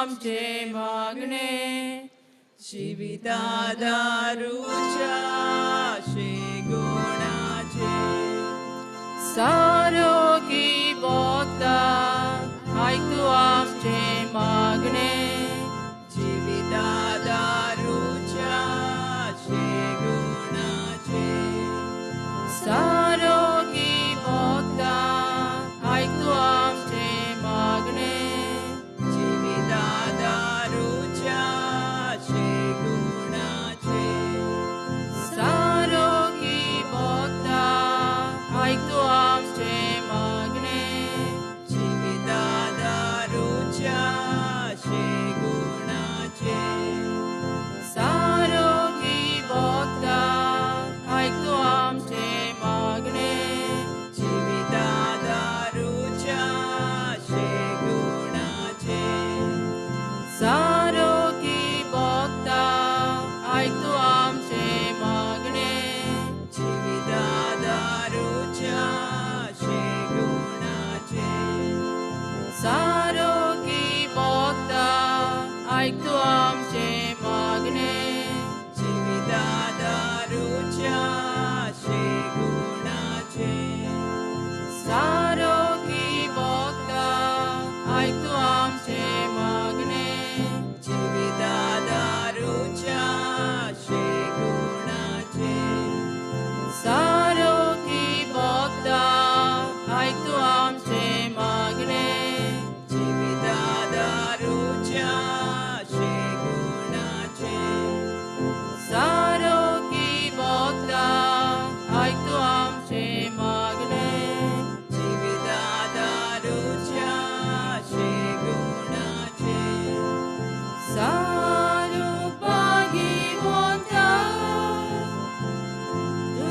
आमचे मागणे जीवितादारूच्या गुणाचे सारोगी भोगता ऐक तू आमचे मागणे जीवितादारूच्या गुणाचे सारोगी भोगता ऐक तू आमचे मागणे जीवितादारूच्या गुणाचे सारोगी भोगता ऐक तू आमचे मागणे जीवितादारूच्या गुणाचे सारोगी भोगता ऐक तू आमचे मागणे जीवितादारूच्या गुणाचे सारोगी भोगता ऐक तू आमचे मागणे जीवितादारूच्या गुणाचे सारोगी भोगता ऐक तू आमचे मागणे जीवितादारूच्या गुणाचे सारोगी भोगता ऐक तू आमचे मागणे जीवितादारूच्या गुणाचे सारोगी भोगता ऐक तू आमचे मागणे जीवितादारूच्या गुणाचे सारोगी भोगता ऐक तू आमचे मागणे जीवितादारूच्या गुणाचे सारोगी भोगता तू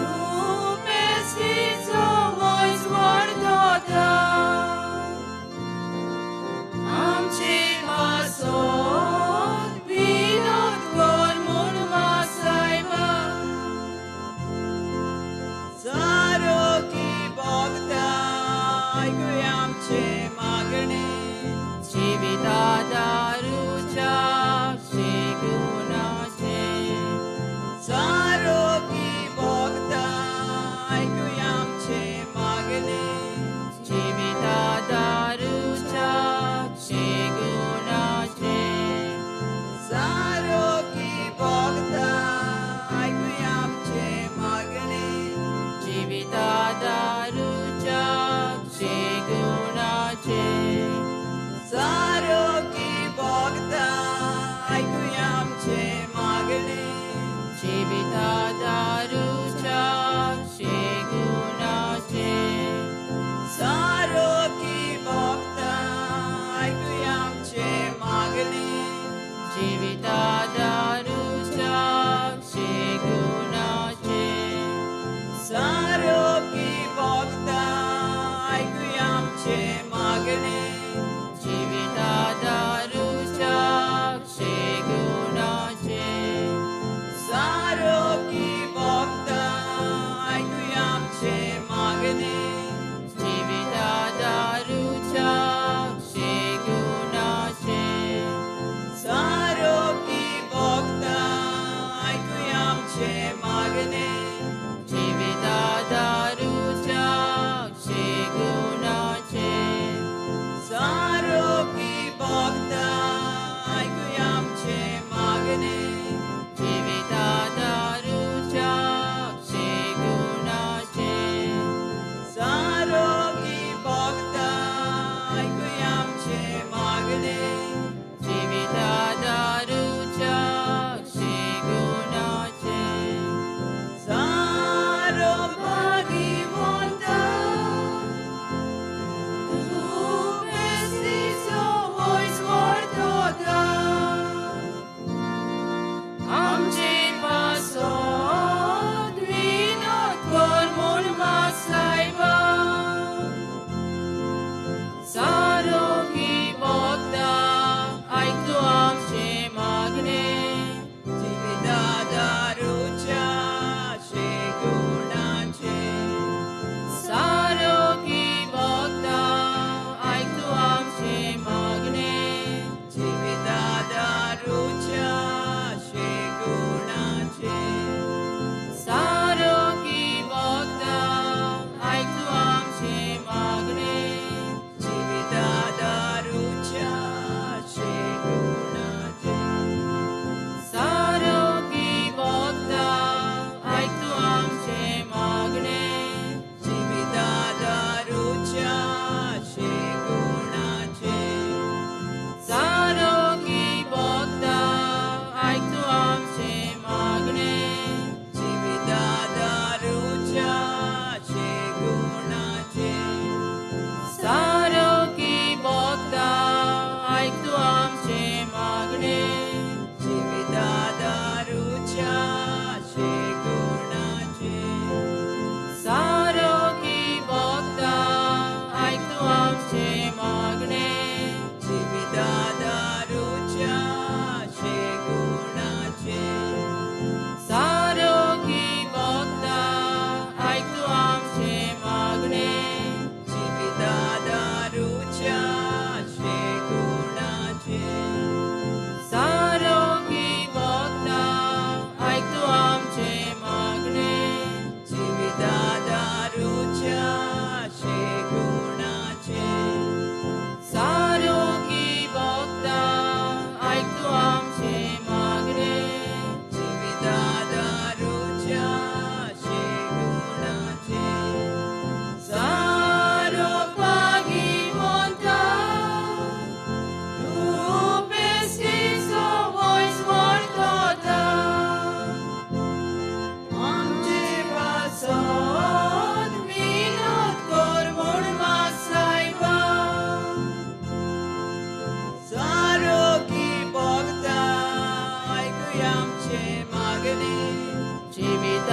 मेस्तीचो वॉइस वर्धता आमचे वासोत विनोद कर म्हूण मासायबा सारोगी भोगता ऐकुया आमचे मागणे जीवितादारूच्या गुणाचे सारोगी भोगता ऐकुया आमचे मागणे जीवितादारूच्या गुणाचे सारोगी भोगता ऐकुया आमचे मागणे जीवितादारूच्या गुणाचे सारोगी भोगता ऐकुया आमचे मागणे जीवितादारूच्या गुणाचे सारोगी भोगता ऐकुया आमचे मागणे जीवितादारूच्या गुणाचे सारोगी भोगता ऐकुया आमचे मागणे जीवितादारूच्या गुणाचे सारोगी भोगता ऐकुया आमचे मागणे जीवितादारूच्या गुणाचे सारोगी भोगता ऐकुया आमचे मागणे जीवितादारूच्या गुणाचे सारोगी भोगता ऐकुया आमचे मागणे जीवितादारूच्या गुणाचे सारोगी भोगता ऐकुया आमचे मागणे जीवितादारूच्या गुणाचे सारोगी भोगता तू मेस्तीचो वॉइस वर्धता आमचे मागणे जीवितादारूच्या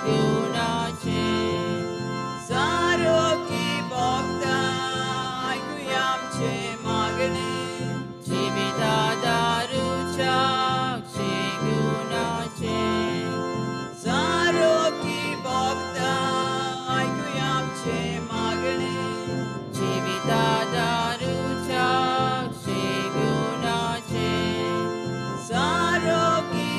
गुणाचे सारोकी भोगता ऐकूया आमचे मागणे जीवितादारूच्या गुणाचे सारोकी भोगता ऐकूया आमचे मागणे जीवितादारूच्या गुणाचे सारोकी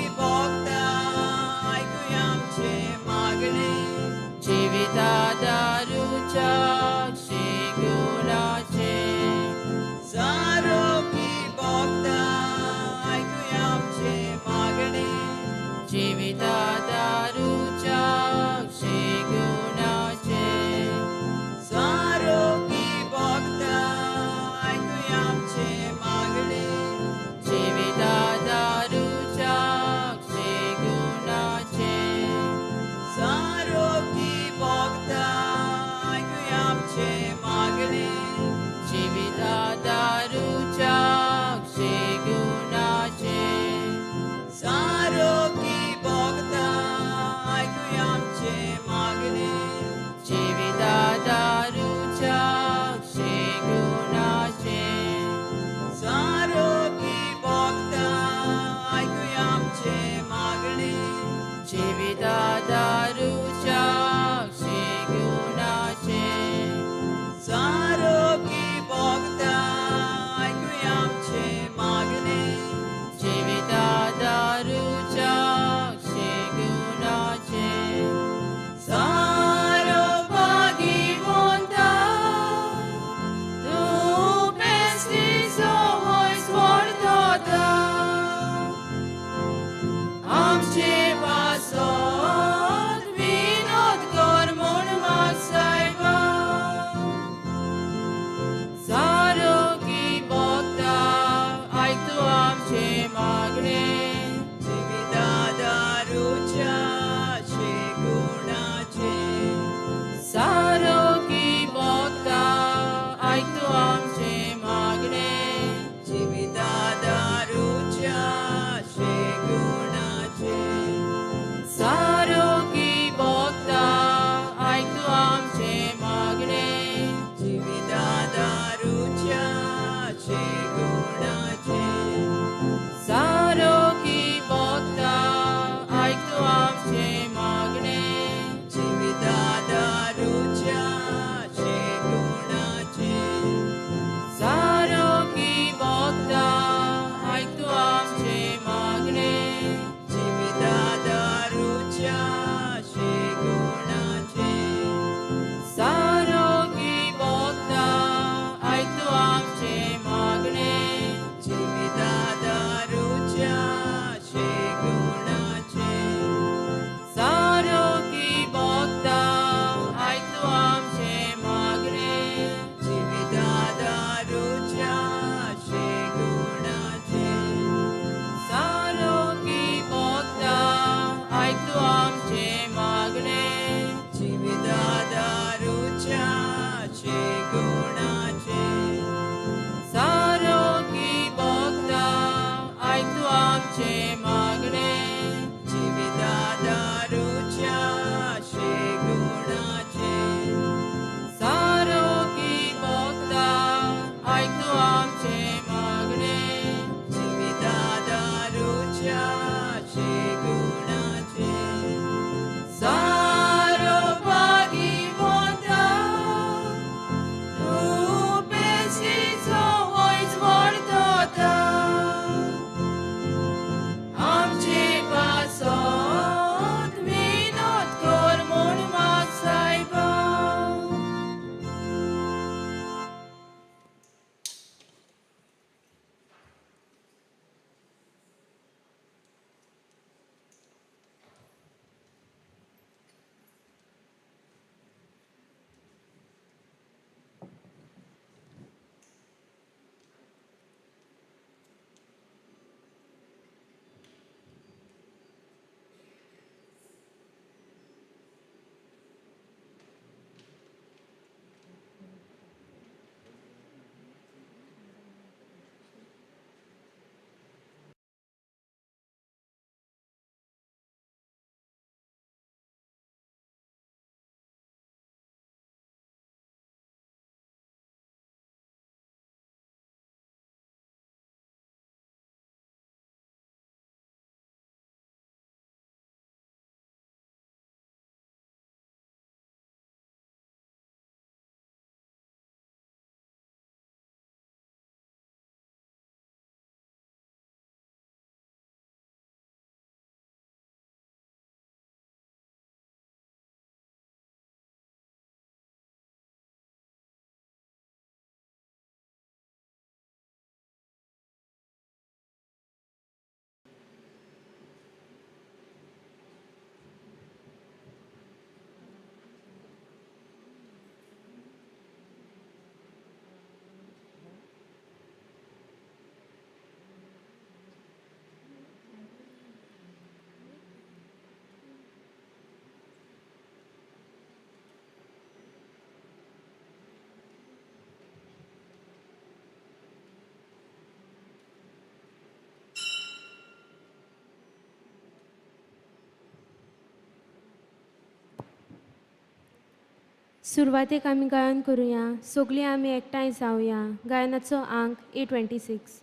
सुरवातेक आमी गायन करुया. सगळीं आमी एकठांय जावया. गायनाचो अंक A26.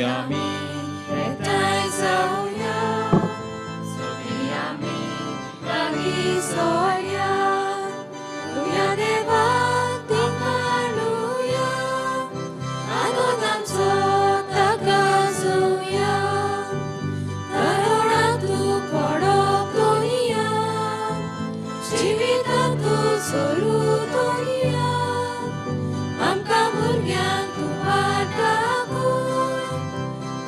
आमी एकठांय जावया, सगळीं आमी लागीं सवया. तुया देवाक तिंगाणुया, आनंद आमचो ताका जोया. तरुणाक तूं पडोक दोनिया, जिविताक तूं सोडू दोनिया. आमकां भुरग्यांक तूं वाटाकून,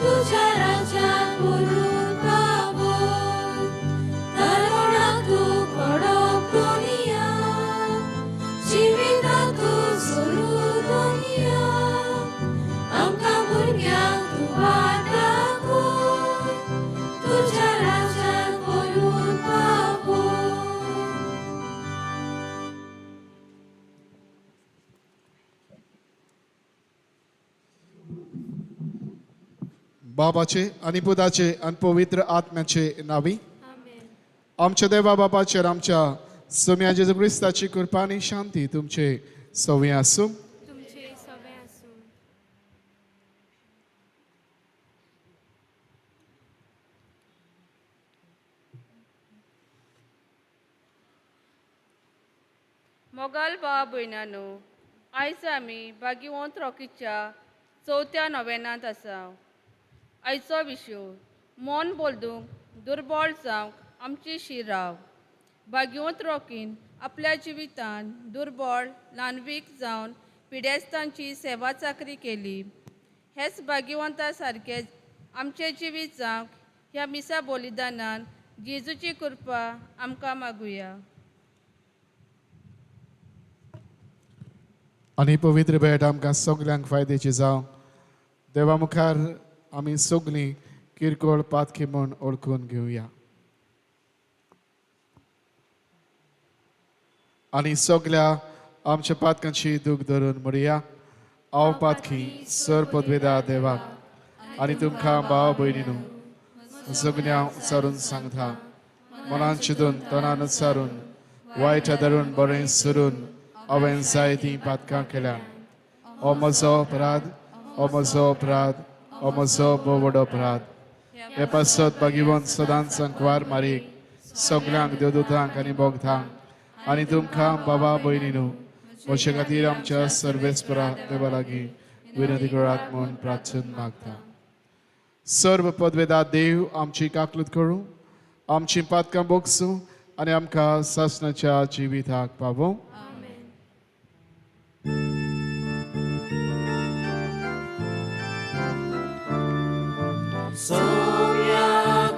तुझ्या राज्यात बोलून बाबो. तरुणाक तूं पडोक दोनिया, जिविताक तूं सोडू दोनिया. आमकां भुरग्यांक तूं वाटाकून, तुझ्या राज्यात बोलून बाबो. बाबाचे आणि पुताचे आणि पवित्र आत्म्याचे नावी. आमच्या देवा बाबाचेर आमच्या सोम्या जेजू क्रिस्ताची कृपा आणि शांती तुमचे सवय आसूं. तुमचे सगळे आसूं. मोगाल भाव भयणांनो, आयज आमी भाग्यवंत रॉकीच्या 4थ्या नोवेनांत आसा. आयचो विशय मन बोलदूंक दुर्बळ जावंक आमची शिराव. भाग्यवंत रॉकीन आपल्या जिवितान दुर्बळ ल्हानवीक जावन पिडेस्तांची सेवा चाकरी केली. हेच भाग्यवंता सारके आमचे जिवीत जावंक ह्या मिसा बलिदानान जेजूची कृपा आमकां मागुया. आणि पवित्र भेट आमकां सगल्यांक फायद्याची जावं. देवा मुखार आमी सगलीं किरकोळ पातकी म्हूण ओळखून घेवया. आणि सगल्या आमच्या पातकांची दूख धरून म्हणया. हांव पातकी सर पदवेदा देवाक आनी तुमकां भाव भयणीनो सगळ्यांक सारून सांगता. मनान चिंतून तोंडान सारून वायट धरून बरें सरून हांवें जायतीं पातकां केल्यां. हो म्हजो अपराध, हो म्हजो अपराध, हो म्हजो व्हडलो अपराध. हे पासत भाग्यवंत सदांच संकवार मारीक सगल्यांक देवदूतांक आनी भोगतांक आनी तुमकां बाबा भयणीनो म्हजे खातीर आमच्या सर्वेस्परा देवा लागीं विनंती करात म्हूण प्रार्थना मागता. सर्व पदवेदार देव आमची काकलूत करूं, आमची पातकां भोगसूं आनी आमकां सासणाच्या जिविताक पावूं. Somia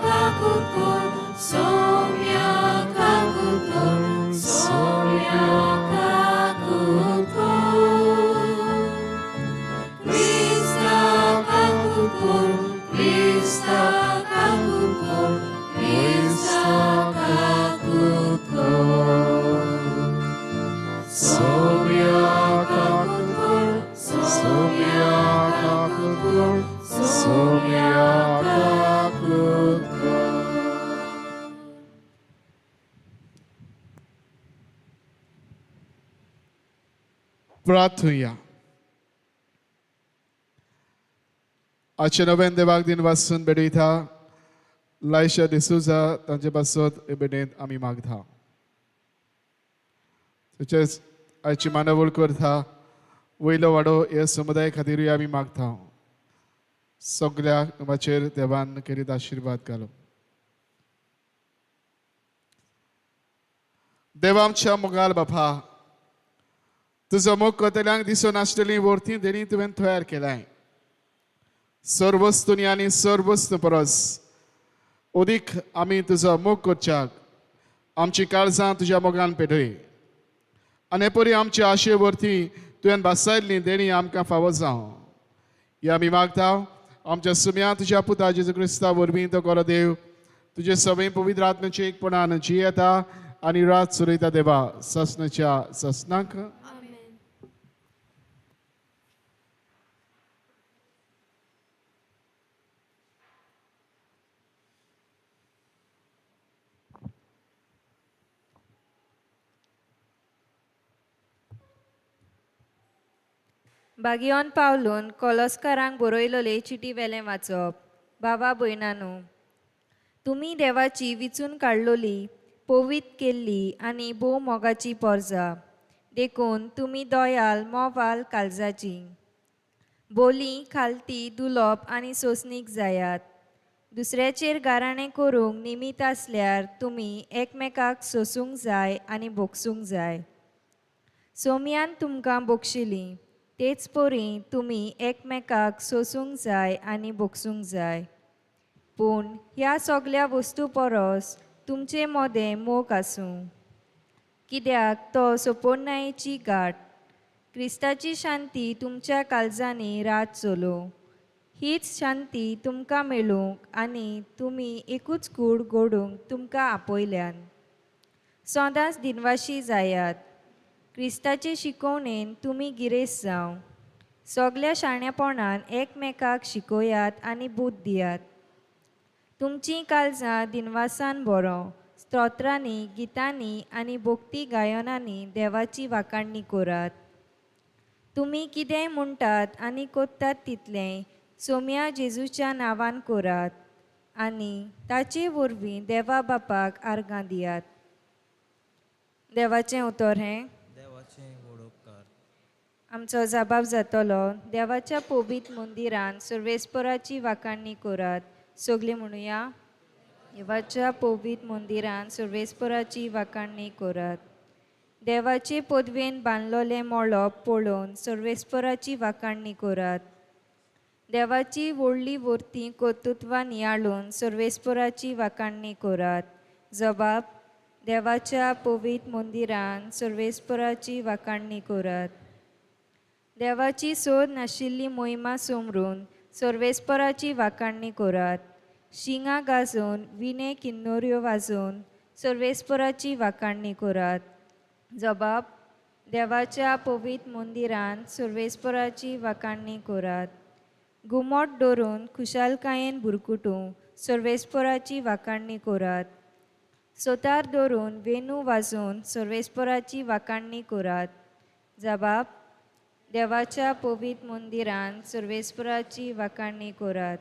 kakukor, somia kakukor, somia kakukor. Krista kakukor, Krista kakukor, Krista kakukor. Somia kakukor, somia kakukor, somia kakukor. प्रार्थना. आजच्या नव्यान देवाक दिन वाचून बेडयता लायशा डिसूजा तांचे पासत हे बेडेंत आमी मागता. तशेंच आयची मानवळ करता वयलो वाडो हे समुदाया खातीरूय आमी मागता. सगल्या कुटुंबाचेर देवान करीत आशिर्वाद घालो. देवा आमच्या मोगाल बापा, तुजो मोग कोतेल्यांक दिसून नासलेली वर्ती देणी तुवें तयार केलाय. सर्व वस्तूंनी आनी सर्व वस्तू परस अदीक आमी तुजो मोग करच्याक आमची काळजां तुज्या मोगान पेटय. आनी परी आमची आशे वर्ती तुवें बासायल्ली देणी आमकां फावो जावं. हे आमी मागता आमच्या सुम्या तुज्या पुता जेजू क्रिस्ता वरवीं तो कोरो देव तुजे सवय पवित्र आत्म्याचे एकपणान जियेता आनी रात सुरयता देवा ससनाच्या ससनाक. बागयोन पावलून कॉलोस्कारांक बरयलोले चिटी वेलें वाचप. बाबा भयणानो, तुमी देवाची विचून काडलोली, पोवीत केल्ली आनी भोव मोगाची पोरजां देखून तुमी दोयाल मोवाल काळजाची. बोली खालती दुलोप आनी सोंसणीक जायात. दुसऱ्याचेर गाराणें करूंक निमीत आसल्यार तुमी एकमेकाक सोसूंक जाय आनी बोगसूंक जाय. सोमयान तुमकां बोगशिली तेच पोरी तुमी एकमेकाक सोसूंक जाय आनी बोगसूंक जाय. पूण ह्या सगळ्या वस्तू परस तुमचे मोदें मोग आसूं, कित्याक तो सोपोरनायेची गाठ. क्रिस्ताची शांती तुमच्या काळजांनी रात चलो. हीच शांती तुमकां मेळूंक आनी तुमी एकूच कूड घडूंक तुमकां आपयल्यान. सदांच दिनवाशी जायात. क्रिस्ताचे शिकोवणेन तुमी गिरेस्त जावं. सगळ्या शाण्यापणान एकमेकाक शिकोयात आनी बूद दियात. तुमचीं काळजां दिनवासान बरो स्तोत्रांनी गितांनी आनी भोक्ती गायनांनी देवाची वाखाणणी करात. तुमी कितेंय म्हणटात आनी कोत्तात तितलें सोम्या जेजूच्या नांवान करात आनी ताचे वरवीं देवा बापाक आर्गां दियात. देवाचें उतर हें आमचो जबाब जातलो. देवाच्या पवित्र मंदिरान सर्वेस्पराची वाखाणणी करात. सगळीं म्हणुया, देवाच्या पवित्र मंदिरान सर्वेस्पराची वाखाणणी करात. देवाचे पदवेन बांदलोलें मोळप पळोवन सर्वेस्पराची वाखाणणी करात. देवाची व्हडली वर्ती कर्तृत्वां नियाळून सर्वेस्पराची वाखाणणी करात. जबाब, देवाच्या पवित्र मंदिरान सर्वेस्पराची वाखाणणी करात. देवाची सोद नाशिल्ली मोहिमा समरून सर्वेस्पराची वाखाणणी करात. शिंगां गाजोवन विणे किन्नोऱ्यो वाजोवन सर्वेस्पराची वाखाणणी करात. जबाब, देवाच्या पवित्र मंदिरान सर्वेस्पराची वाखाणणी करात. घुमट दवरून खुशालकायेन बुरकुटूं सर्वेस्पराची वाखाणणी करात. सोतार दवरून वेणू वाजोवन सर्वेस्पराची वाखाणणी करात. जबाब, देवाच्या पवित्र मंदिरान सर्वेस्पराची वाखाणणी करात.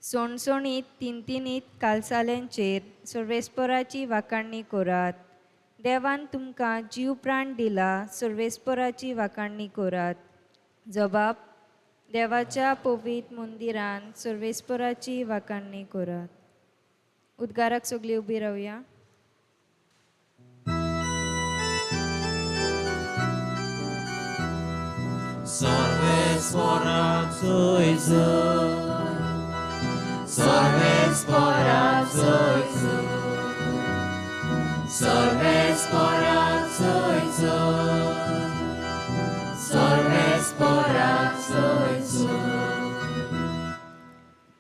सोणसोणीत तिनतिनीत कालसाल्यांचेर सर्वेस्पराची वाखाणणी करात. देवान तुमकां जीव प्राण दिला सर्वेस्पराची वाखाणणी करात. जबाब, देवाच्या पवित्र मंदिरान सर्वेस्पराची वाखाणणी करात. उद्गाराक सगळीं उबी रावया. सर्वेस्पराक सोयीचो, सर्वेस्पराक सोयीचो, सर्वेस्पराक सोयीचो, सर्वेस्पराक सोयीचो.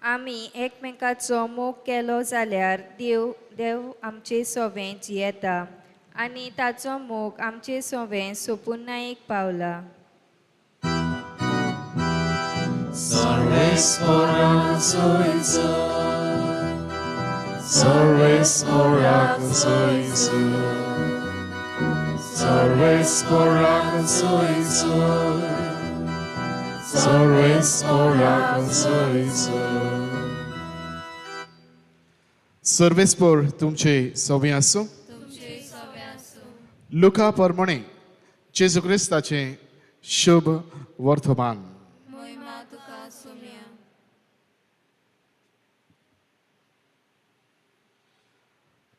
आमी एकमेकाचो मोग केलो जाल्यार देव आमचे सोवें जियेता आनी ताचो मोग आमचे सोवें सोपुनायेक पावला. सर्वेस्पराक सोयीचो, सर्वेस्पराक सोयीचो, सर्वेस्पराक सोयीचो, सर्वेस्पराक सोयीचो. सर्वेस्पर तुमचे सोबीं आसूं. लुका प्रमाणे जेजू क्रिस्ताचें शुभ वर्तमान.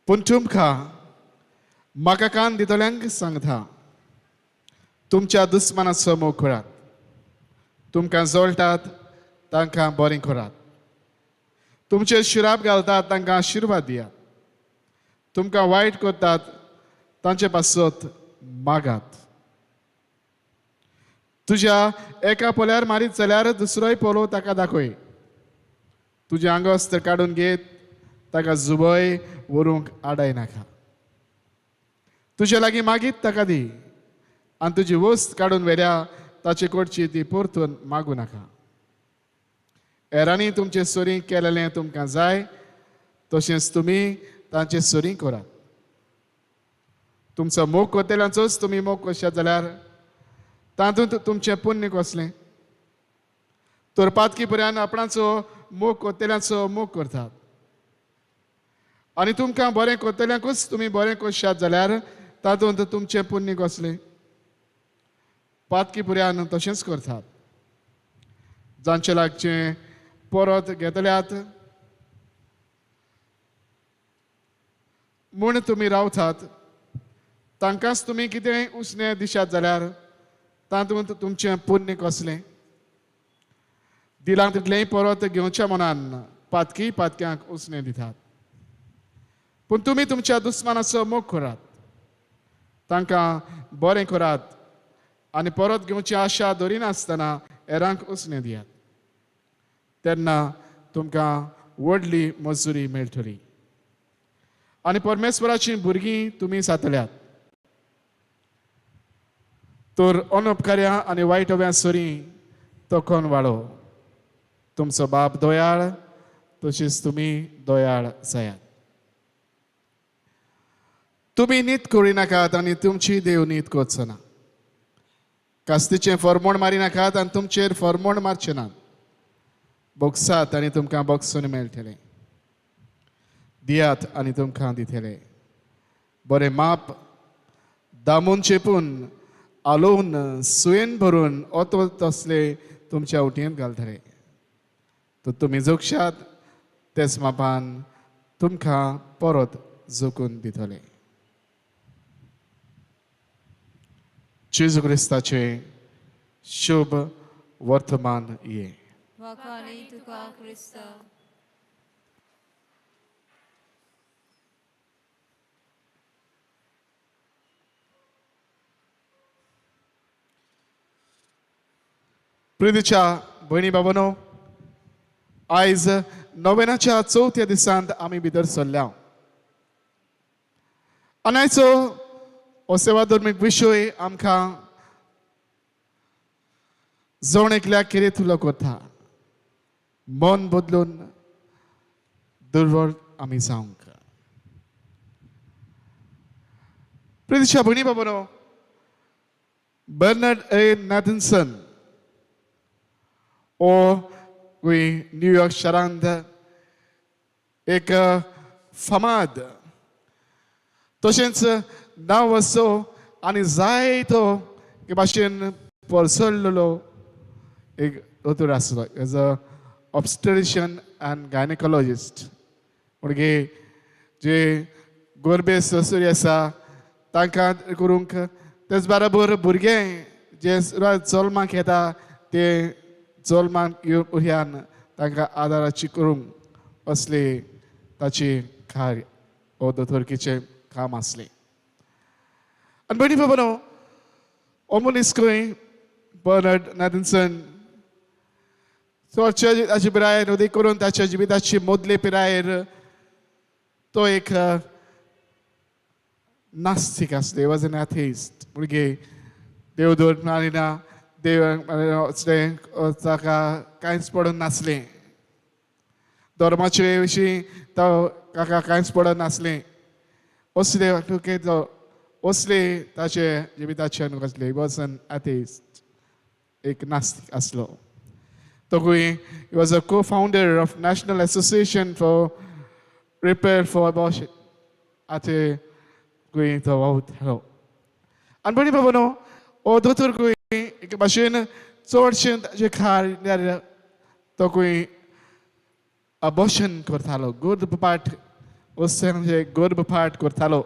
पूण तुमकां म्हाका कान दितल्यांक सांगता, तुमच्या दुस्मानाचो मोग करात. तुमकां जळटात तांकां बरें करात. तुमचे शिराप घालतात तांकां आशिर्वाद दियात. तुमकां वायट करतात तांचे पासत मागात. तुज्या एका पोल्यार मारीत जाल्यार दुसरोय पोलो ताका दाखय. तुजें आंगोस्त काडून घेत ताका जुबय व्हरूंक आडाय नाका. तुजे लागीं मागीत ताका दी आनी तुजी वस्त काडून व्हेल्या ताचे कडची ती परतून मागूं नाका. हेरांनी तुमचे सोरी केलेलें तुमकां जाय तशेंच तुमी तांचे सोरी करात. तुमचो मोग करतल्यांचोच तुमी मोग करशात जाल्यार तातूंत तुमचें पुण्य कसलें तर पातकी पर्यान आपणाचो मोग कोतेल्यांचो मोग करतात आनी तुमकां बरें कोतेल्यांकूच तुमी बरें कोशात जाल्यार तातूंत तुमचें पुण्य कसलें पातकी पर्यान तशेंच करतात जांचे लागचें परत घेतल्यात म्हूण तुमी रावतात तांकांच तुमी कितेंय उसणें दिशात जाल्यार तातूंत तुमचें पुण्य कसलें दिलांक तितलेंय परत घेवच्या मनान पातकी पातक्यांक उसणें दितात पूण तुमी तुमच्या दुस्मानाचो मोग करात तांकां बरें करात आनी परत घेवची आशा दवरिनासतना हेरांक उसणें दियात तेन्ना तुमकां व्हडली मजुरी मेळटली आनी परमेश्वराचीं भुरगीं तुमी जातल्यात तर अनउपकार्यां आनी वायटव्या सोरी तो कोण वाळो तुमचो बाप दोयाळ तशीच तुमी दोयाळ जायात तुमी नीत करिनाकात आनी तुमची देव नीत करचो ना कास्तीचें फरमोण मारिनाकात आनी तुमचेर फरमोण मारचें नात बोगसात आनी तुमकां बोगसून मेळटलें दियात आनी तुमकां दितले बरें माप दामून चेपून आलोवन सुयेन भरून ओतो तसले तुमच्या उटयेंत घालतले तो तुमी जोगशात तेच मापान तुमकां परत जोखून दितले जेजू क्रिस्ताचे शुभ वर्तमान ये वखाणी तुका क्रिस्त प्रितीच्या भयणी बाबांनो आयज नोवेनाच्या चवथ्या दिसांत आमी भितर सरल्या आनी आयचो हो सेवा धर्मीक विशय आमकां जण एकल्याक कितें करता मन बदलून दुर्बळ आमी जावंक प्रितीच्या भयणी बाबांनो बर्नार्ड ए नॅथनसन ओ न्यूयॉर्क शारांत एक फामाद तशेंच नांव असो आनी जायतो भाशेन पसरलेलो एक दोतोर आसलो एज अ ऑब्स्टेरिशियन एंड गायनेकोलॉजिस्ट म्हणजे जे गोरबे ससरी आसा तांकां करूंक तेच बरोबर भुरगे जे जल्माक येता ते जल्माक येवन तांकां आदाराची करूंक असले ताची कार्य हो दोतोरकीचें काम आसलें आनी भयणी बाबांनो हो मनीस खंय बर्नार्ड नॅथनसन चडच्या ताचे पिरायेर उदीक करून ताच्या जिविताची मदले पिरायेर तो एक नास्तीक आसले वॉज एन एथेइस्ट म्हणजे देव धर्म मानिना देव ताका कांयच पडून नासलें धर्माचे विशीं ताका कांयच पडून नासलें असले असले ताचे जिविताच्यान कसले वॉज एन एथेइस्ट एक नास्तीक आसलो तो खंय ही वॉज अ को founder of national association for repair for abortion आते खंय तो वावुरतालो आनी भयणी बाबांनो हो दोतोर खंय एक भाशेन चडशें ताचे खार तो खंय अबॉर्शन करतालो गर्भपात म्हणजे गर्भपात करतालो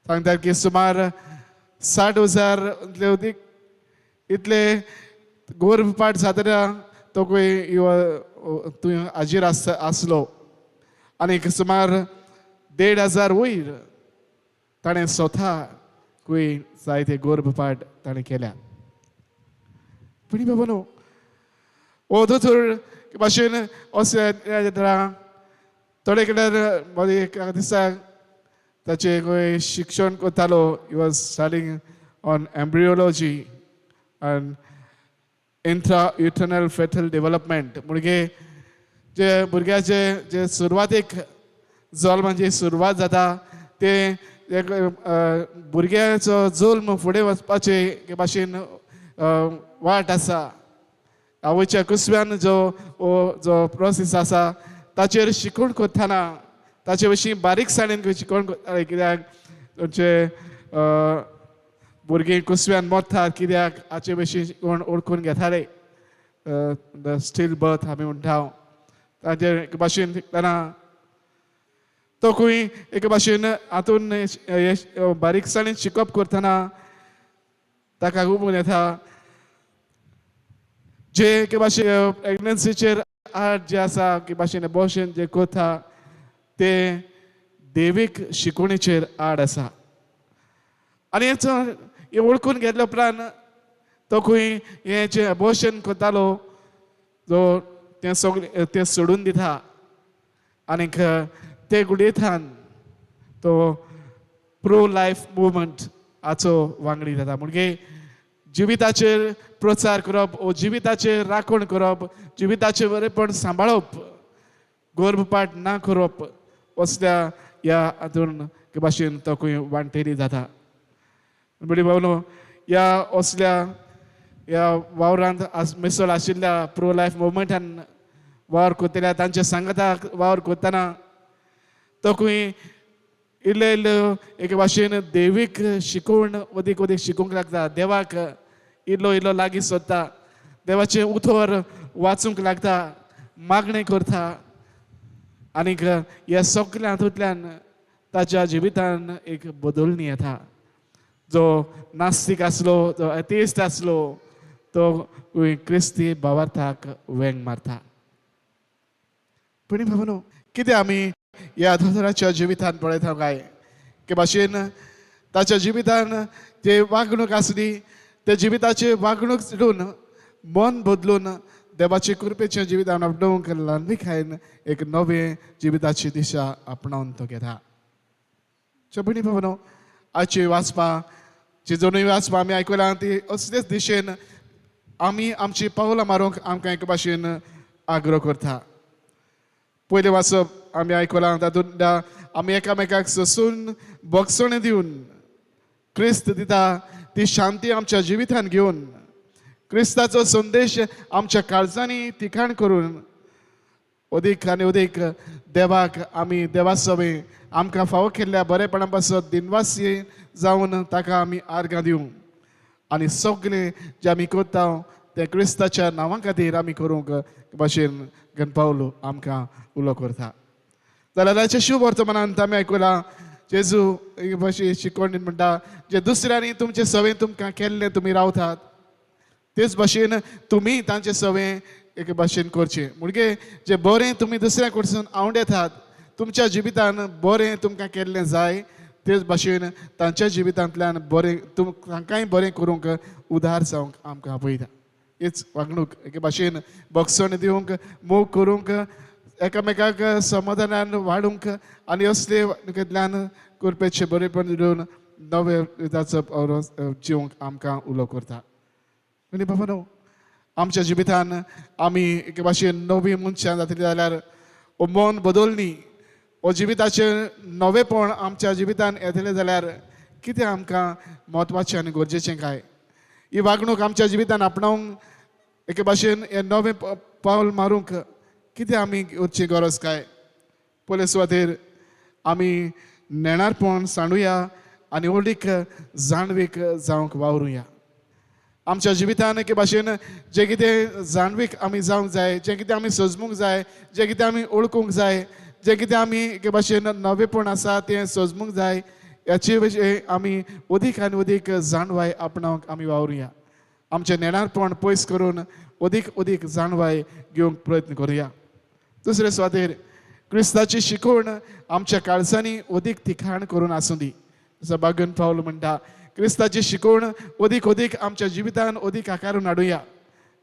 सांगतात की सुमार 60,000 अदीक इतले गर्भपात जातना तो खंय थंय हाजीर आसलो आनी सुमार 1,500 वयर ताणें स्वता खंय जायते गर्भपात ताणें केल्या भयणी बाबांनो हो दोतोर भाशेन अशें थोडे कडेन एका दिसाक ताचे खंय शिक्षण करतालो he was studying on embryology and intrauterine foetal development म्हणजे जे भुरग्याचे जे सुरवातेक जल्माची सुरवात जाता ते भुरग्याचो जल्म फुडें वचपाचे भाशेन वाट आसा आवयच्या कुसव्यान जो प्रोसेस आसा ताचेर शिकवण करतना ताचे विशीं बारीकसाणेन शिकवण करताले कित्याक तुमचे भुरगीं कुसव्यान मरतात कित्याक हाचे विशीं शिकवण ओळखून घेताले द स्टील बर्थ आमी म्हणटा ताचेर एक भाशेन शिकतना तोखूय एक भाशेन हातून बारीकसाणेन शिकप करतना ताका उबून येता जे के भाशेन प्रेग्नन्सीचेर आड जे आसा की भाशेन अबॉर्शन जे करता ते देवीक शिकवणेचेर आड आसा आनी हे ओळखून घेतल्या उपरांत तोखूय हे जे अबॉर्शन करतालो जो ते सगळे ते सोडून दिता आनीक ते गुडयेंतल्यान तो प्रो लायफ मुवमेंट हाचो वांगडी जाता म्हणजे जिविताचेर प्रचार करप ओ जिविताचेर राखण करप जिविताचें बरेपण सांबाळप गर्भपाट ना करप असल्या ह्या हातून भाशेन तोखूय वांटेली जाता म्हणजे भावनो ह्या असल्या ह्या वावरांत मिसळ आशिल्ल्या प्रो लायफ मुवमेंटान वावर करतल्या तांच्या सांगाताक वावर करतना तोखूय इल्लो इल्लो एक भाशेन देवीक शिकवण अदीक अदीक शिकूंक लागता देवाक इल्लो इल्लो लागीं सोदता देवाचें उतर वाचूंक लागता मागणें करता आनीक ह्या सगळ्या हातूंतल्यान ताच्या जिवितान एक बदलणी येता जो नास्तीक आसलो जो एथिइस्ट आसलो तो क्रिस्ती भावार्थाक वेंग मारता पण भावनो कितें आमी ह्या दोतोराच्या जिवितान पळयता काय के भाशेन ताच्या जिवितान जे वागणूक आसली ते जिविताचे वागणूक सोडून मन बदलून देवाचे कृपेचे जिवितान आपणावंक ल्हानविकायेन एक नवे जिविताची दिशा आपणावन तो घेता भयणी भावनो आजची वाचपां जी दोनूय वाचपां आमी आयकलां ती असलेच दिशेन आमी आमची पावलां मारूंक आमकां एक भाशेन आग्रह करता पयलें वाचप आमी आयकलां तातूंत आमी एकामेकाक सोंसून बगसणे दिवन क्रिस्त दिता ती शांती आमच्या जिवितान घेवन क्रिस्ताचो संदेश आमच्या काळजांनी ठिकाण करून अदीक आनी अदीक देवाक आमी देवा सवे आमकां फावो केल्ल्या बरेपणा पासत दिनवासी जावन ताका आमी आर्गां दिवं आनी सगळें जें आमी करता तें क्रिस्ताच्या नांवा खातीर आमी करूंक भाशेन गणपावलो आमकां उलो करता जाल्यार ताच्या शुभ वर्तमानांत आमी आयकलां जेजू हे भाशेन शिकवणीन म्हणटा जे दुसऱ्यांनी तुमचे सवें तुमकां केल्लें तुमी रावतात तेच भाशेन तुमी तांचे सवें एक भाशेन करचें म्हणजे जे बरें तुमी दुसऱ्या कडसून आवडेतात तुमच्या जिवितान बरें तुमकां केल्लें जाय तेच भाशेन तांच्या जिवितांतल्यान बरें तांकांय बरें करूंक उदार जावंक आमकां आपयता हीच वागणूक एके भाशेन बगसण दिवंक मोग करूंक एकामेकाक समाधानान वाडूंक आनी असले वागणुकेंतल्यान करपेचें बरेपण दिवन नवे विधाचो जिवंक आमकां उलो करता आनी बाबा आमच्या जिवितान आमी एके भाशेन नवी मनशां जातलीं जाल्यार मन बदलणी हो जिविताचें नवेपण आमच्या जिवितान येतलें जाल्यार कितें आमकां म्हत्वाचें आनी गरजेचें काय ही वागणूक आमच्या जिवितान आपणावंक एके भाशेन हें नवें पावल मारूंक कितें आमी करची गरज काय पयले सुवातेर आमी नेणारपण सांडुया आनी ओडीक जाणवीक जावंक वावरुया आमच्या जिवितान एके भाशेन जें कितें जाणवीक आमी जावंक जाय जें कितें आमी सजमूंक जाय जें कितें आमी ओळखूंक जाय जें कितें आमी एके भाशेन नवेपण आसा तें सजमूंक जाय ह्याचे विशयी आमी अदीक आनी अदीक जाणवाय आपणावंक आमी वावरुया आमचें नेणारपण पयस करून अदीक अदीक जाणवाय घेवंक प्रयत्न करुया दुसरे सुवातेर क्रिस्ताची शिकवण आमच्या काळजांनी अदीक ठिकाण करून आसूं दी जसो बागन पावल म्हणटा क्रिस्ताची शिकवण अदीक अदीक आमच्या जिवितान अदीक आकारून हाडुया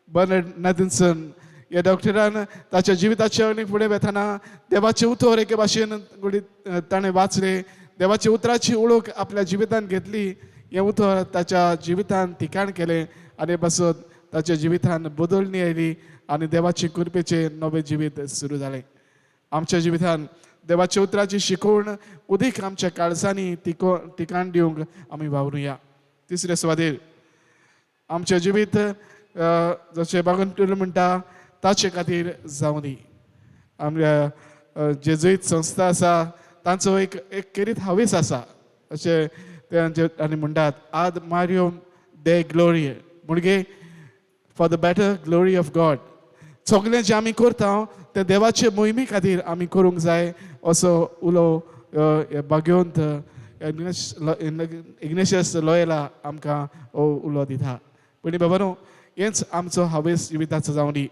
बर्नार्ड नॅथनसन ह्या डॉक्टरान ताच्या जिविताचे आनी फुडें वेतना देवाचें उतर एके भाशेन ताणें वाचलें देवाच्या उतराची ओळख आपल्या जिवितान घेतली हें उतर ताच्या जिवितान ठिकाण केलें आनी पासत ताच्या जिवितान बदलणी आयली आनी देवाचे कृपेचें नवें जिवीत सुरू जालें आमच्या जिवितान देवाच्या उतराची शिकवण अदीक आमच्या काळजांनी ठिकाण दिवंक आमी वावरुया तिसरे सुवातेर आमचें जिवीत जशें भगवंतून म्हणटा ताचे खातीर जावं दी. आमच्या जेजुईत संस्था आसा तांचो एक करीत हावेस आसा अशें ते आनी म्हणटात आद मारियम दे ग्लोरी म्हणजे for the better glory of God. सगळें जें आमी करता तें देवाचे मोहिमे खातीर आमी करूंक जाय असो उलो भाग्यवंत इग्नेशियस लॉयला आमकां उलो दिता. पण बाबानो हेंच आमचो हावेस जिविताचो जावं दी.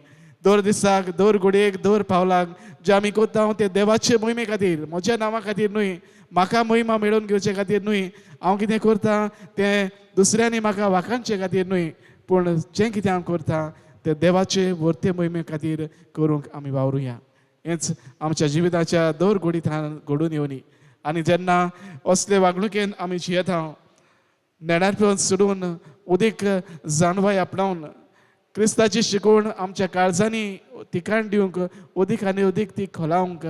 दर दिसाक दर घडयेक दर पावलाक जे आमी करता ते देवाचे मोहिमे खातीर म्हज्या नांवा खातीर न्हय म्हाका महिमा मेळोवन घेवचे खातीर न्हय हांव कितें करता तें दुसऱ्यांनी म्हाका वाखाणचे खातीर न्हय पूण जें कितें हांव करता तें देवाचे वर्ते मोहिमे खातीर करूंक आमी वावरुया. हेंच आमच्या जिविताच्या दर घडींत घडून येवनी. आनी जेन्ना असले वागणुकेन आमी जियेता नेडारपण सोडून उदीक जानवाय आपणावन क्रिस्ताची शिकवण आमच्या काळजांनी तिकाण दिवंक उदीक आनी उदीक ती खोलावंक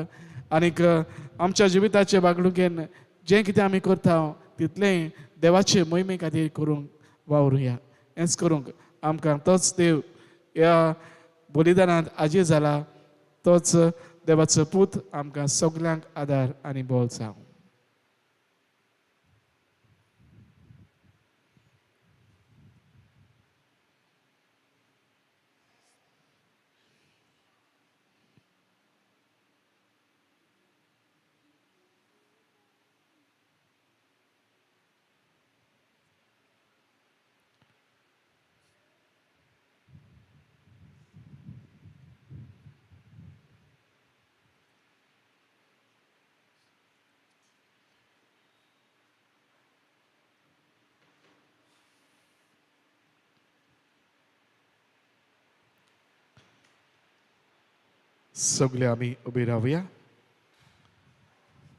आनीक आमच्या जिविताचे वागणुकेन जें कितें आमी करता तितलें देवाचे मोहिमे खातीर करूंक वावरुया. हेंच करूंक आमकां तोच देव ह्या बलिदानांत आजी जाला तोच देवाचो पूत आमकां सगल्यांक आदार आनी बोल जावं. सगळे आमी उबे रावया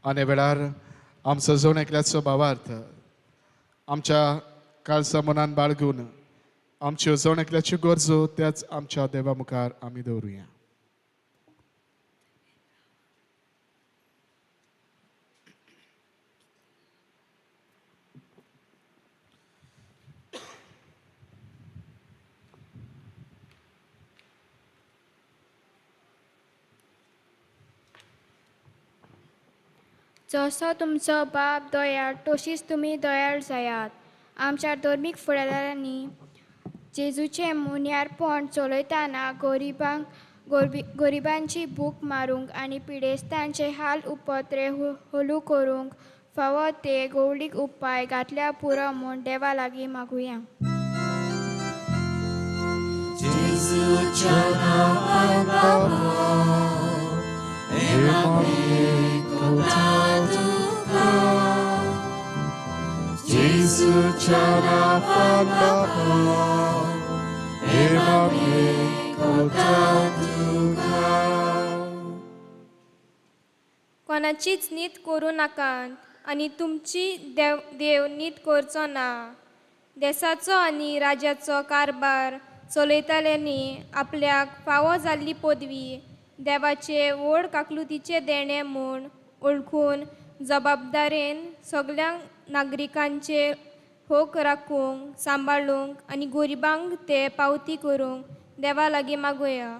आनी वेळार आमचो जोण एकल्याचो भावार्थ आमच्या काळजा मनान बाळगून आमच्यो जोण एकल्याच्यो गरजो त्याच आमच्या देवा मुखार आमी दवरुया. जसो तुमचो बाप दयाळ तशीच तुमी दयाळ जायात. आमच्या धर्मीक फुडाऱ्यांनी जेजूचे मुन्यारपण चलयतना गरिबांची भूक मारूंक आनी पिडेस्तांचे हाल उपत्रे हलू करूंक फावो ते गवळीक उपाय घातल्या पुरो म्हूण देवा लागीं मागुया. कोणाचीच नीत करूं नाकात आनी तुमची देव नीत करचो ना. देशाचो आनी राज्याचो कारभार चलयताल्यांनी आपल्याक फावो जाल्ली पदवी देवाचे व्हड काकलुतीचे देणे म्हूण ओळखून जबाबदारेन सगळ्या नागरिकांचे होक राखूंक सांबाळूंक आनी गरिबांक ते पावती करूंक देवा लागीं मागुया.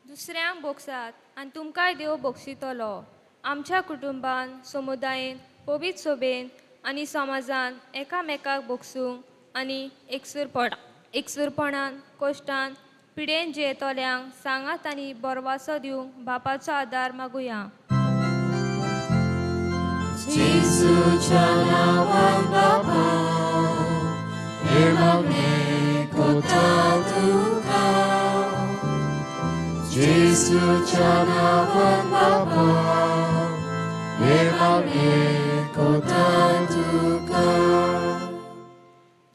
दुसऱ्यांक बोगसात आनी तुमकांय देव बोगशितलो. आमच्या कुटुंबान समुदायान पवित्र सोबेन आनी समाजान एकामेकाक बोगसूंक आनी एकसुरपणान कश्टान पिडेन जियेतल्यांक सांगात आनी बरवासो दिवंक बापाचो आदार मागुया.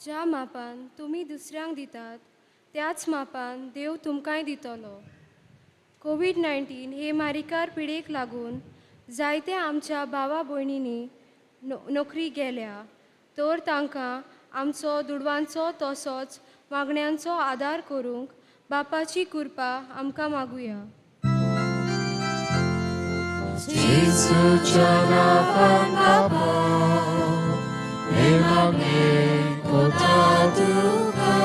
ज्या मापान तुमी दुसऱ्यांक दितात त्याच मापान देव तुमकांय दितलो. कोविड-19 हे मारिकार पिडेक लागून जायते आमच्या भावा भयणींनी नोकरी गेल्या तर तांकां आमचो दुडवांचो तसोच मागण्यांचो आदार करूंक बापाची कृपा आमकां मागुया. जेजूच्या नांवान बाबा, हे मागणे कोता तुका.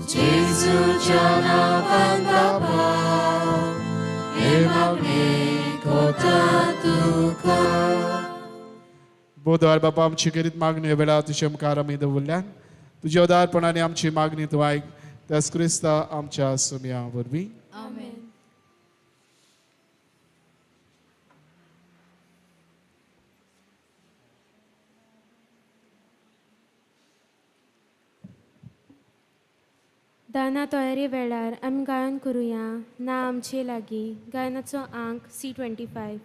जेजूच्या नांवान बाबा, हे मागणे कोता तुका. बोधार बापा, आमची करीत मागणी वेळा तुझ्या मुखार आमी दवरल्यान तुझ्या उदारपणाने आमची मागणी तूं आयक. त्याच क्रिस्ता आमच्या सुम्या वरवीं. दाना तयारी वेळार आमी गायन करुया ना आमचे लागीं गायनाचो अंक C25.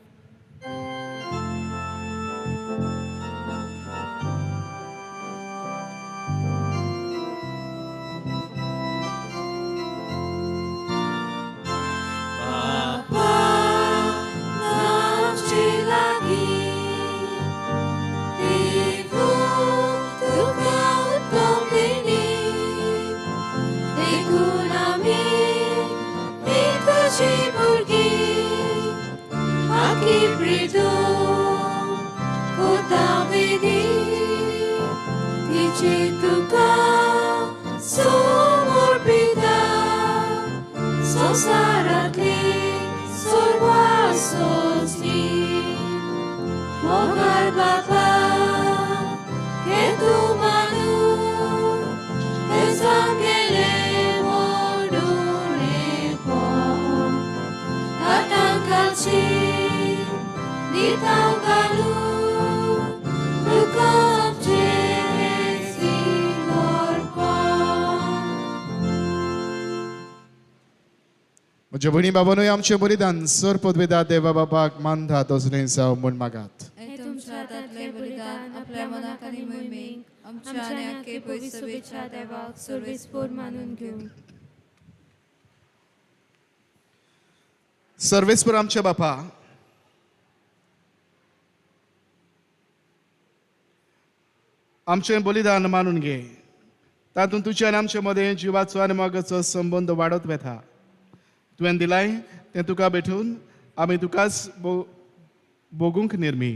म्हज्या भयणी बाबानूय आमचें बलिदान सर पदवेदार देवा बाबाक मानता तसलें जावं म्हूण मागात. हे तुमच्या हातांतलें बलिदान आपल्या मनाक आनी मोहिमेक आमच्या आनी आख्खे पवित्र सभेच्या देवाक सर्वेस्पोर मानून घेवं. सर्वेस्पर आमच्या बापा, आमचें बलिदान मानून घे. तातूंत तुज्या आनी आमचे मदें जिवाचो आनी मोगाचो संबंद वाडत वेता. तुवें दिलाय तें तुका भेटून आमी तुकाच भोगूंक निर्मी.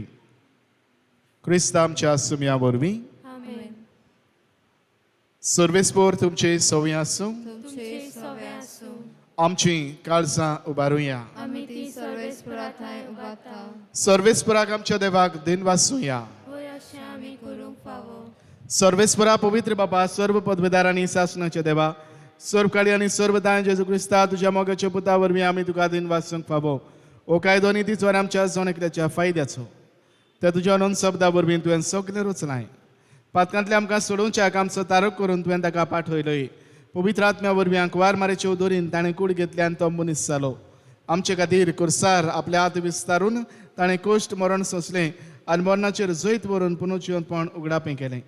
क्रिस्ता आमच्या सुम्या वरवीं. आमेन. सर्वेस्पोर तुमचे सवय आसूं. तुमचे सवे आसूं. आमची काळजां उबारुया. आमी ती सर्वेस्परा थंय उबारता. सर्वेस्पराक आमच्या देवाक दिन वाचूया. होय अशें आमी करूंक फावो. सर्वेस्परा पवित्र बाबा, सर्व पदवेदार आनी सासणाचे देवा, सर्व काळी आनी सर्व दान जेजू क्रिस्ता तुज्या मोगाच्या पुता वरवीं आमी तुका दिन वाचूंक फावो. ओ कायदो नितीचो आनी आमच्या जोणेकल्याच्या फायद्याचो त्या तुज्या नोंद शब्दा वरवीं तुवें सगलें रचलाय. पातकांतले आमकां सोडोवच्याक आमचो तारक करून तुवें ताका पाठयलोय. पवित्र आत्म्या वरवीं अंकवार मारे चौधरीन ताणें कूड घेतल्यान तो मनीस जालो. आमचे खातीर कुर्सार आपले हात विस्तारून ताणें कोश्ट मरण सोंसलें आनी मरणाचेर जैत व्हरून पुनर्जिवनपण उगडापें केलें.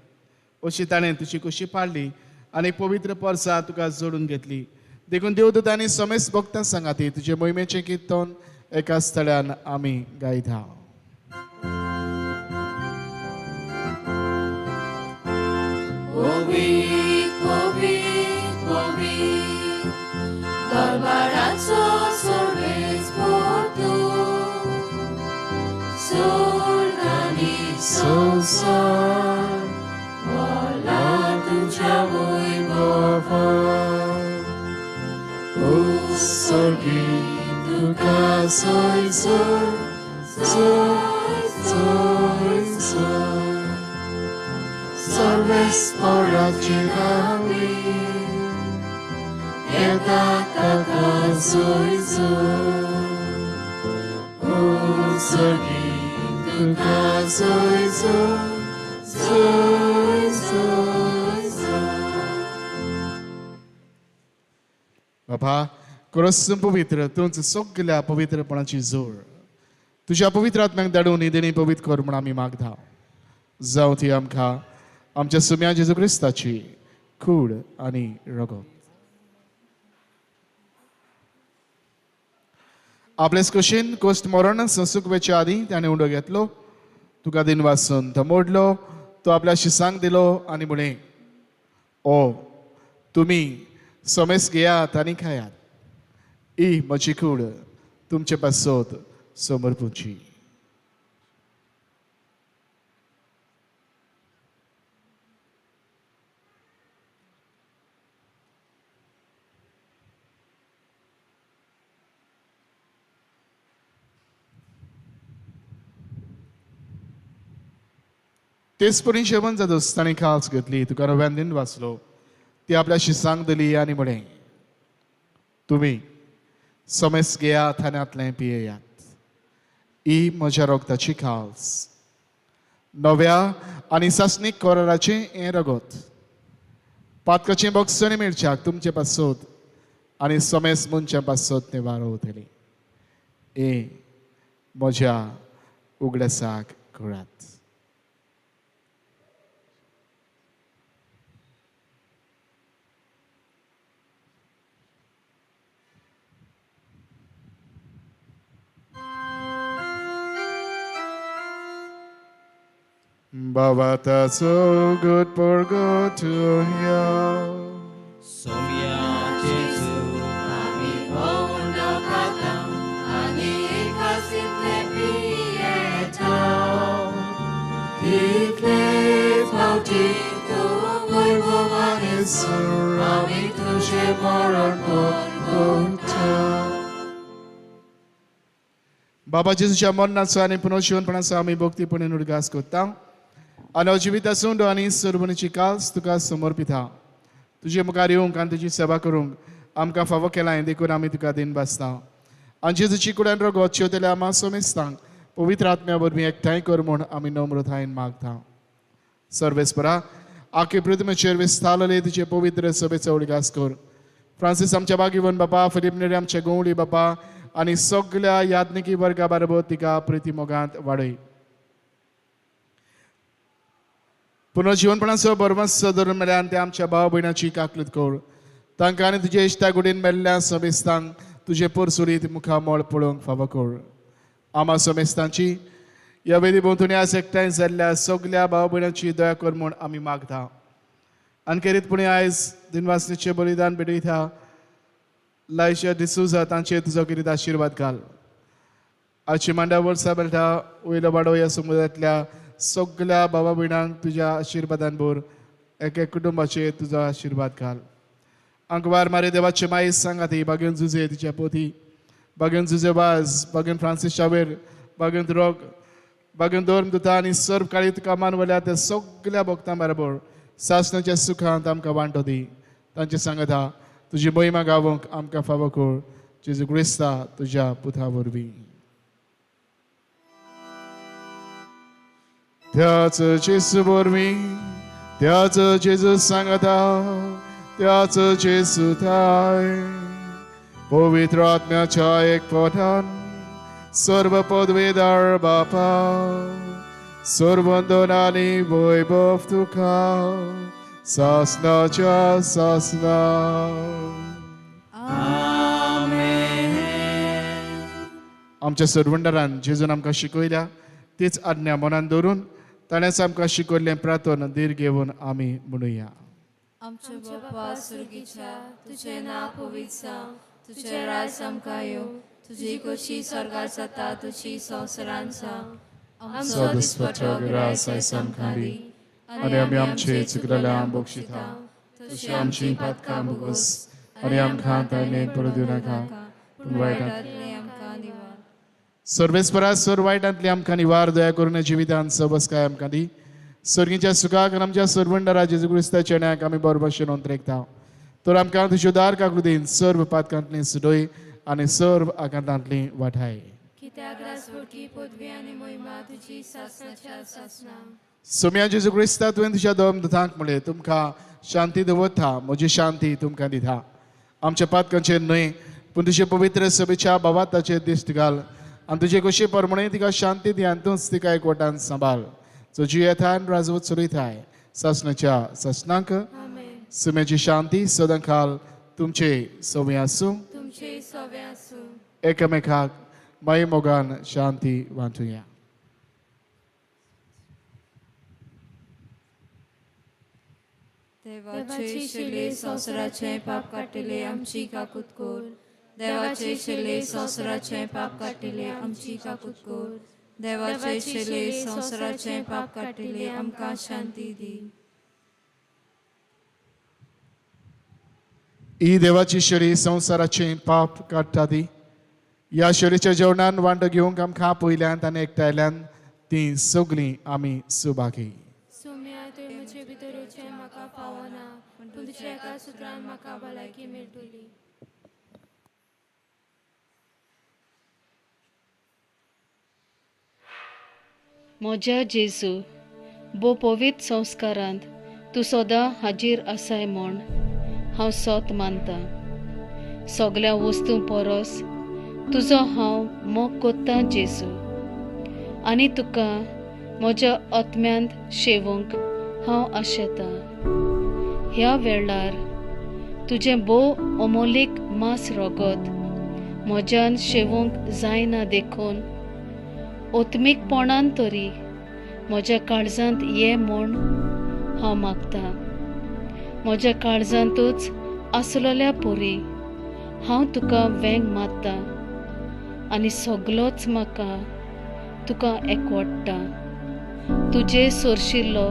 अशी ताणें तुजी कुशी पाडली आनी पवित्र परसा तुका जोडून घेतली. देखून देवदूतांनी समेस्त भक्तां सांगाती तुजे मोहिमेचें किर्तन एका स्थळान आमी गायता. दरबाराचो सर्वेस्पोर तूं, स्वर्ग आनी संवसार भरला तुज्या वैभवान. उत्सर्गी तुका जय जय जय जय जय. सर्वेस्पोराची नावी येता ताका जय जय. उत्सर्गी तुका जय जय जय जय जय. बाबा, खरोच पवित्र तूंच सगल्या पवित्रपणाची जोड तुज्या पवित्र आत्म्याक धाडून ही पवित्र कर म्हूण आमी मागता. जावं ती आमकां आमच्या सुम्या जेजू क्रिस्ताची कूड आनी रगत. आपलेच कुशीन कोस्ट मरण संसूक वेच्या आधी त्याने उंडो घेतलो तुका दिन वाचून तो मोडलो तो आपल्या शिसांक दिलो आनी म्हणे ओ तुम्ही समेस घेयात आनी खायात ही म्हजी कूड तुमचे पासत समर्पूची. तेच परी जेवण जातच ताणें खास घेतली तुका नव्यान दिन वाचलो ती आपल्या शिसांक दिली आनी म्हणे तुम्ही समेस घेयात आनी पियेयात ही म्हज्या रोगताची खास नव्या आनी सासणीक कोराराचे हें रगत पातकाचें बॉक्स आनी मिरच्याक तुमचे पासत आनी समेस मुनचे पासत तें वारोवतली हे म्हज्या उगडसाक करात. Baba, that's so good for good to hear. Somia Jesu, ami hondo katam, ani ikasitle pieta. Tikle pauti tu volvo manisur, ami tuje moran porgota. बाबा जेजूच्या मरणाचो आनी पुनर्जीवनपणाचो आमी भक्तीपणान उदगास करता आनी जिवितासून आनी सरभुनीची काल्स तुका समर्पिता तुजे मुखार येवंक आनी तुजी सेवा करूंक आमकां फावो केला हें देखून आमी तुका दिन बासता आनी जेजूची कुड्यान रगत शेवतेल्या आमा सोमेस्तांक पवित्र आत्म्या वरवीं एकठांय कर म्हूण आमी नम्रतायेन मागता. सर्वेस्परा आखे पृथ्वीचेर विस्तारलेले तुजे पवित्र सभेचो उदगास कर. फ्रांसीस आमच्या बागीवन बापा फिलीप नेरे आमचे गवळी बापा आनी सगळ्या याज्ञिकी वर्गा बरोबर तिका प्रिती मोगांत वाडय. पुनर्जीवनपणाचो बरवंस धरून मेळ्यान ते आमच्या भाव भयणाची काकलूत कर तांकां आनी तुजे इश्टा गुडीन मेल्ल्या समेस्तांक तुजे परसुरीत मुखामोळ पळोवंक फावो कर. आमा समेस्तांची ह्या वेदी भोंवतणी आज एकठांय जाल्ल्या सगळ्या भाव भयणांची दया कर म्हूण आमी मागता. आनी खेरीतपणी आयज दिनवासनीचें बलिदान भेटयता लायशा डिसूजा तांचेर तुजो कितें आशिर्वाद घाल. आजची मांडा वर्सां बेळटा वयलो वाडो ह्या समुदायांतल्या सगळ्या भावा भयणांक तुज्या आशिर्वादान भर एक एक कुटुंबाचेर तुजो आशिर्वाद घाल. आंकवार मारे देवाचे मायेस सांगाती बागेन झुजे तिच्या पोती बागेन झुजे वाज बागेन फ्रांसीस शावेर बागेन रोग बागेन दोर्म दुता आनी सर्व काळी तुका मानवल्या त्या सगळ्या भक्तां बरोबर सासणाच्या सुखांत आमकां वांटो दी. तांचे सांगता तुजी महिमा गावंक आमकां फावो कर जेजू क्रिस्ता तुज्या पुता वरवीं. त्याच जेजू वरवीं त्याच जेजू सांगता त्याच जेजू थाय पवित्र आत्म्याच्या एकपठान सर्व पदवेदार बापा सर्व वंदनानी वैभव तुका सासनाच्या सासना. आमच्या सर्वंडरान जेजून आमकां शिकयल्या तीच आज्ञा मनान दवरून ताणेंच आमकां शिकयल्लें प्रार्थना धीर घेवन आमी म्हणुया. आमचे बापा सुर्गीच्या तुझें नांव पवित्र जावं तुझें राज आमकां येवं तुजी कशी स्वर्गार जाता तुजी संवसारांत जावं. आमचो दिसपट्टो गिरायस आयज आमकां दी आनी आमी आमचे चुकलेल्यांक बक्षिता तशी आमची पातकां भोगोस आनी आमकां तायलें पडूं नाका पूण वायटांतले आमकां निवार. सर्वेस्परा सर्व वायटांतली आमकां निवार दया करून जिवितांत सबसकाय आमकां दी. सर्गीच्या सुखाक आनी आमच्या सर्वंडरा जेजू क्रिस्ताच्या चेड्याक आमी बरो भशेन अंतरेकता तर आमकां तुज्यो उदार काकृतीन सर्व पातकांतली सुडय आनी सर्व आकांतांतली वाठाय. कित्याक राजवटी पदवी आनी महिमा तुजी सासणाच्या सासना. सोम्या जेजू क्रिस्ता तुवें तुज्या दोम दुतांक म्हणलें तुमकां शांती दवरता म्हजी शांती तुमकां दिता. आमच्या पातकांचेर न्हय पूण तुजे पवित्र सभेच्या भावाताचेर दिश्ट घाल आनी तुजे कशी परमणे तिका शांती दी आनी तूंच तिका एकवटान सांबाळ जो जी येतान राजवत चलयताय सासणाच्या सासनांक सोम्याची शांती सदां खाल तुमचे सवय आसूं तुमचे सवे आसूं. एकामेकाक मागीर मोगान शांती वांटुया. देवाचे शेले संवसाराचे पाप काटिले आमची काकूत कोर. देवाचे शेले संवसाराचे पाप काटिले आमची काकूत कोर. देवाचे शेले संवसाराचे पाप काटिले आमकां शांती दी. ही देवाची शेळी संवसाराचे पाप काडटा ती. ह्या शेळीच्या जेवणान वांटो घेवंक आमकां पयल्यांत आनी एकठांयल्यान ती सगळीं आमी सुभागी. सोम्या तुवें म्हजे भितर येवचें म्हाका फावना, पूण तुमच्या एका सुत्रान म्हाका भलायकी मेळटली. म्हज्या जेजू, बो पवित्र संस्कारांत तूं सदां हाजीर आसाय म्हूण हांव सोत मानतां. सगळ्या वस्तू परस तुजो हांव मोग कोत्तां जेजू, आनी तुका म्हज्या आत्म्यांत शेवूंक हांव आशेतां. ह्या वेळार तुजें भोव अमोलीक मांस रोगत म्हज्यान शेवूंक जायना देखून ओत्मीकपणान तरी म्हज्या काळजांत ये म्हूण हांव मागतां. म्हज्या काळजांतूच आसलोल्या पोरी हांव तुका वेंग मारतां आनी सगलोच म्हाका तुका एकवटता. तुजे सोरशिल्लो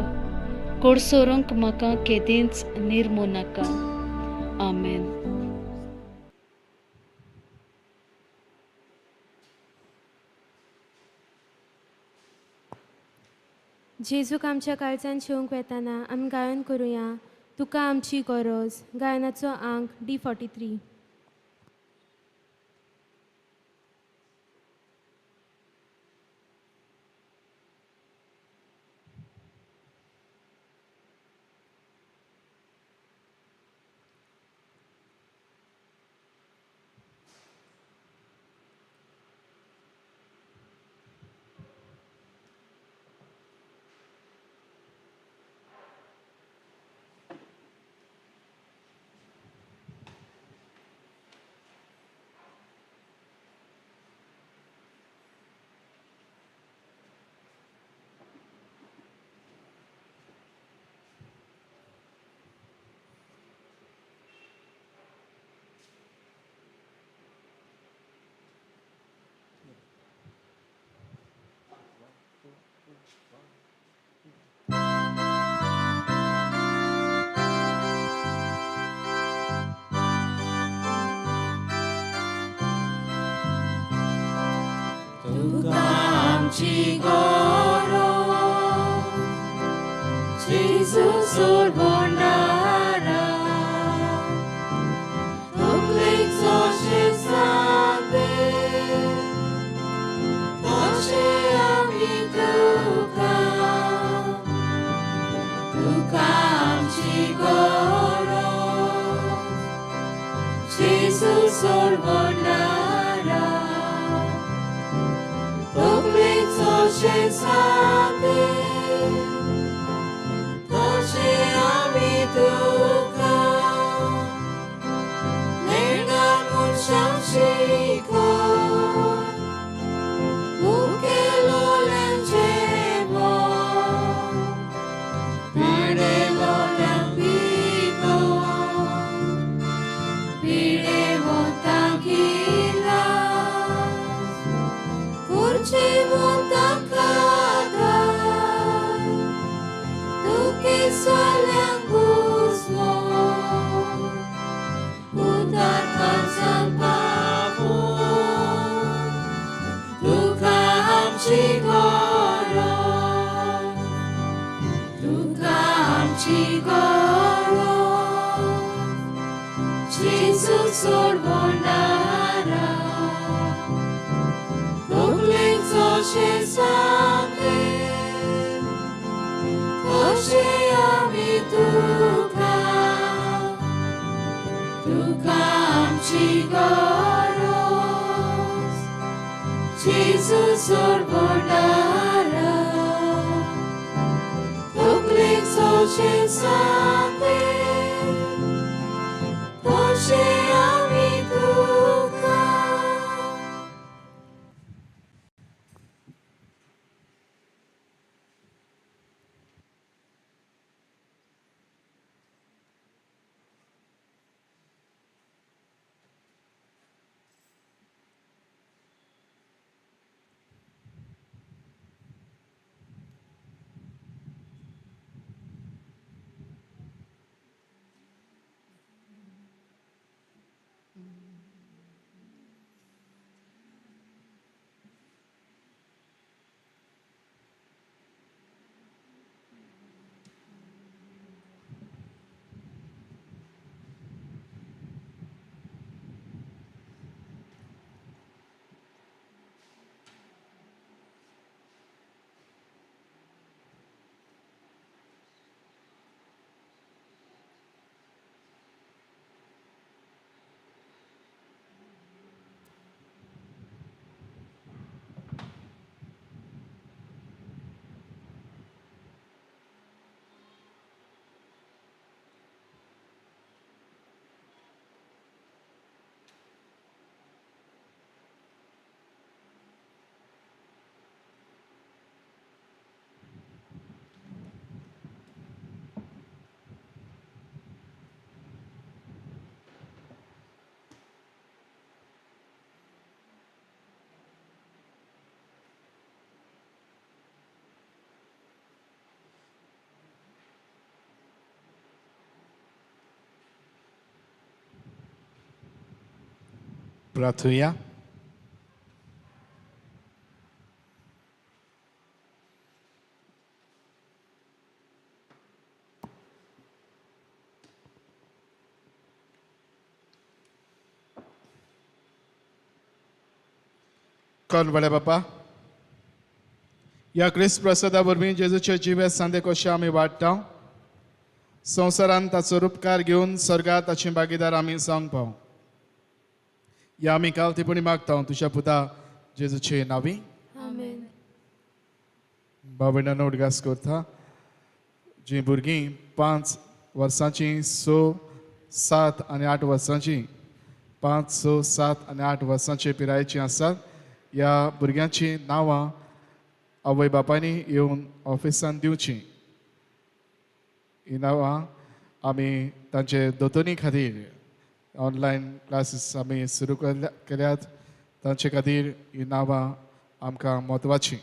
कोडसोरूंक म्हाका केदींच निर्मू नाका. आमेन. जेजूक आमच्या काळजान शिवंक वेताना आमी गायन करुया तुका आमची गरज. गायनाचो अंक D43. तुका आमची गरज. जेजू सोड भंडारा तकलेक जशें सांगलें तशें आमी तुका. तुका आमची गरज. जेजू सोड भंडारा तकलेक जशें सांगलें तशें आमी तुका. नेणार मनशांक शिकोय मुखेलोल्यांचें बोल. पिडेलोल्यांक पिडोय पिडे वतांक इलाज. खुर्ची वतांक कागाय तुकेसल्यांक घुस्मोय. उदार खालसान पावोय तुका आमची गरज. तुका आमची गरज. जेजू सोड भंडारा तकलेक जशें सांगलें तशें आमी तुका. तुका आमची गरज. जेजू सोड भंडारा तकलेक जशें सांगलें तशें आमी तुका. प्रार्थुया. कोण बरे बापा, या क्रिस्त प्रसादा वरवीं जेजूचे जिवे सांदे कशे आमी वाडटा, संवसारांत ताचो उपकार घेवन सर्गात ताची भागीदार आमी जावंक पाव. या आमी कावतीपणी मागता तुज्या पुता जेजूचे नांवी. आमेन. बाबीणान उडगास करता जीं भुरगीं 5 वर्सांची, 6, 7 आनी 8 वर्सांची, 5, 6, 7 आनी 8 वर्सांचे पिरायेची आसात, ह्या भुरग्यांची नांवां आवय बापायनी येवन ऑफिसान दिवची. ही नांवां आमी तांचे दोतोनी खातीर ऑनलायन क्लासीस आमी सुरू केल्यात, तांचे खातीर ही नांवां आमकां म्हत्वाची.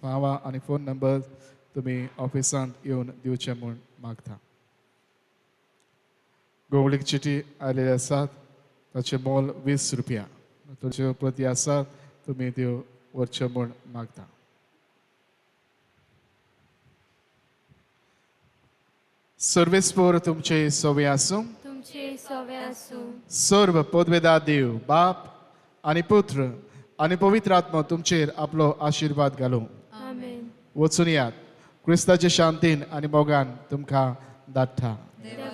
नांवां आनी फोन नंबर तुमी ऑफिसांत येवन दिवचे म्हूण मागता. गोवळीक चिटी आयलेली आसात, ताचें मोल 20 रुपया. तुज्यो प्रती आसात तुमी त्यो व्हरच्यो म्हूण मागता. सर्वेस्पोर तुमचे सोवे आसूं. तुमचे सोवे आसूं. सर्व पदवेदार देव बाप आनी पुत्र आनी पवित्र आत्मा तुमचेर आपलो आशिर्वाद घालूं. आमेन. वचून यात. क्रिस्ताचे शांतीन आनी मोगान तुमकां धाडटा. देवा